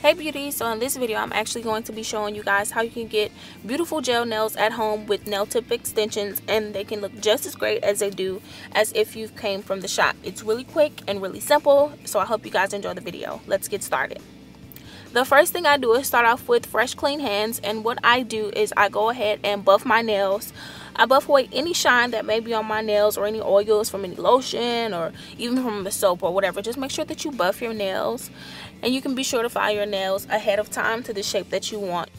Hey beauties, so in this video I'm actually going to be showing you guys how you can get beautiful gel nails at home with nail tip extensions, and they can look just as great as they do as if you came from the shop. It's really quick and really simple, so I hope you guys enjoy the video. Let's get started. The first thing I do is start off with fresh clean hands, and what I do is I go ahead and buff my nails. I buff away any shine that may be on my nails or any oils from any lotion or even from the soap or whatever. Just make sure that you buff your nails, and you can be sure to file your nails ahead of time to the shape that you want.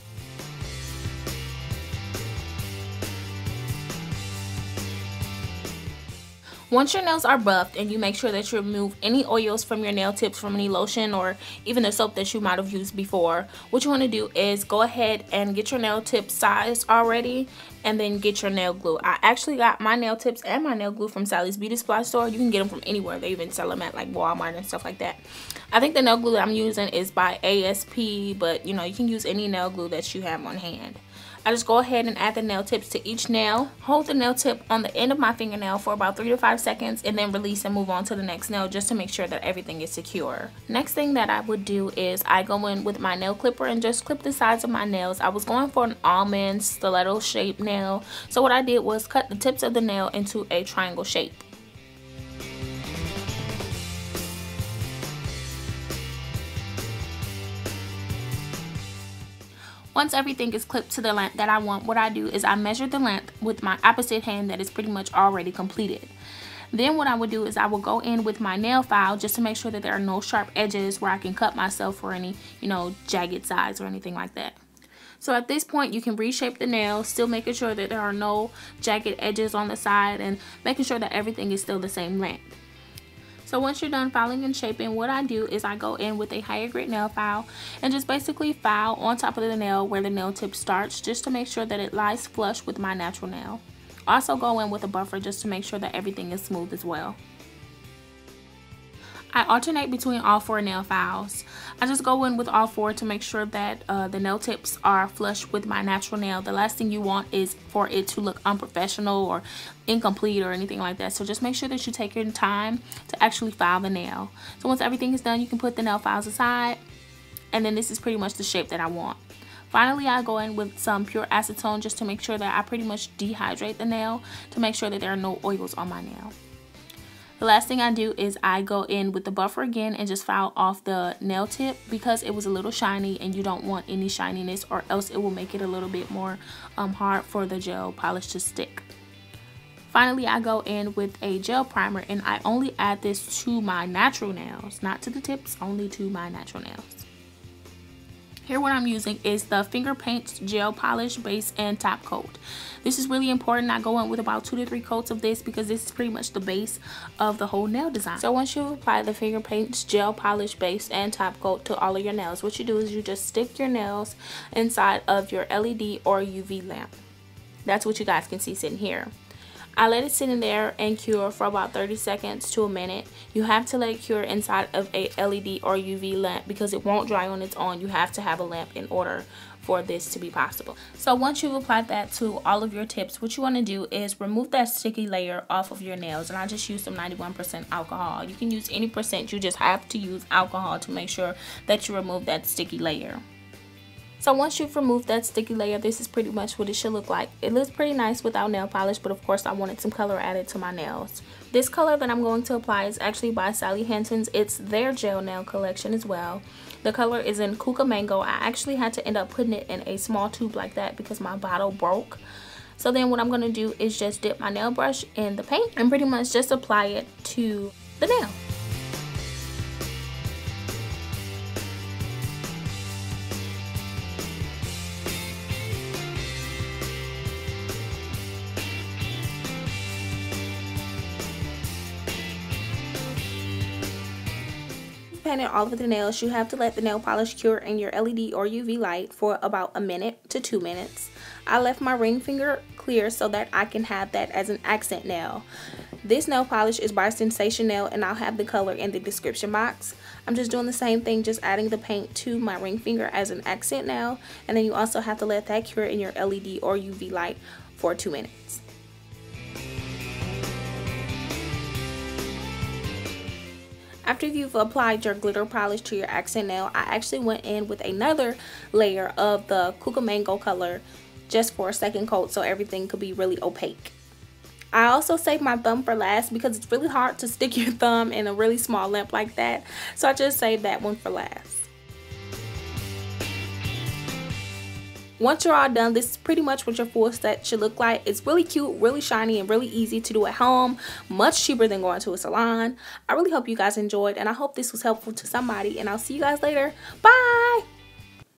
Once your nails are buffed and you make sure that you remove any oils from your nail tips from any lotion or even the soap that you might have used before, what you want to do is go ahead and get your nail tips sized already and then get your nail glue. I actually got my nail tips and my nail glue from Sally's Beauty Supply store. You can get them from anywhere. They even sell them at like Walmart and stuff like that. I think the nail glue that I'm using is by ASP, but you know, you can use any nail glue that you have on hand. I just go ahead and add the nail tips to each nail, hold the nail tip on the end of my fingernail for about 3 to 5 seconds, and then release and move on to the next nail just to make sure that everything is secure. Next thing that I would do is I go in with my nail clipper and just clip the sides of my nails. I was going for an almond stiletto shaped nail, so what I did was cut the tips of the nail into a triangle shape. Once everything is clipped to the length that I want, what I do is I measure the length with my opposite hand that is pretty much already completed. Then what I would do is I will go in with my nail file just to make sure that there are no sharp edges where I can cut myself for any, jagged sides or anything like that. So at this point you can reshape the nail, still making sure that there are no jagged edges on the side and making sure that everything is still the same length. So once you're done filing and shaping, what I do is I go in with a higher grit nail file and just basically file on top of the nail where the nail tip starts, just to make sure that it lies flush with my natural nail. Also go in with a buffer just to make sure that everything is smooth as well. I alternate between all 4 nail files. I just go in with all 4 to make sure that the nail tips are flush with my natural nail. The last thing you want is for it to look unprofessional or incomplete or anything like that. So just make sure that you take your time to actually file the nail. So once everything is done, you can put the nail files aside, and then this is pretty much the shape that I want. Finally, I go in with some pure acetone just to make sure that I pretty much dehydrate the nail to make sure that there are no oils on my nail. The last thing I do is I go in with the buffer again and just file off the nail tip because it was a little shiny, and you don't want any shininess or else it will make it a little bit more hard for the gel polish to stick. Finally, I go in with a gel primer, and I only add this to my natural nails, not to the tips, only to my natural nails. Here what I'm using is the Finger Paints Gel Polish Base and Top Coat. This is really important. I go in with about 2 to 3 coats of this because this is pretty much the base of the whole nail design. So once you apply the Finger Paints Gel Polish Base and Top Coat to all of your nails, what you do is you just stick your nails inside of your LED or UV lamp. That's what you guys can see sitting here. I let it sit in there and cure for about 30 seconds to a minute. You have to let it cure inside of a LED or UV lamp because it won't dry on its own. You have to have a lamp in order for this to be possible. So once you've applied that to all of your tips, what you want to do is remove that sticky layer off of your nails, and I just use some 91% alcohol. You can use any percent, you just have to use alcohol to make sure that you remove that sticky layer. So once you've removed that sticky layer, this is pretty much what it should look like. It looks pretty nice without nail polish, but of course I wanted some color added to my nails. This color that I'm going to apply is actually by Sally Hansen's. It's their gel nail collection as well. The color is in Kuka Mango. I actually had to end up putting it in a small tube like that because my bottle broke. So then what I'm going to do is just dip my nail brush in the paint and pretty much just apply it to the nail. Painted all of the nails, you have to let the nail polish cure in your LED or UV light for about a minute to 2 minutes. I left my ring finger clear so that I can have that as an accent nail. This nail polish is by Sensation Nail, and I'll have the color in the description box. I'm just doing the same thing, just adding the paint to my ring finger as an accent nail, and then you also have to let that cure in your LED or UV light for 2 minutes. After you've applied your glitter polish to your accent nail, I actually went in with another layer of the 𝓬𝓸𝓷𝓮𝓬𝓽 color just for a second coat so everything could be really opaque. I also saved my thumb for last because it's really hard to stick your thumb in a really small lamp like that, so I just saved that one for last. Once you're all done, this is pretty much what your full set should look like. It's really cute, really shiny, and really easy to do at home. Much cheaper than going to a salon. I really hope you guys enjoyed, and I hope this was helpful to somebody, and I'll see you guys later. Bye!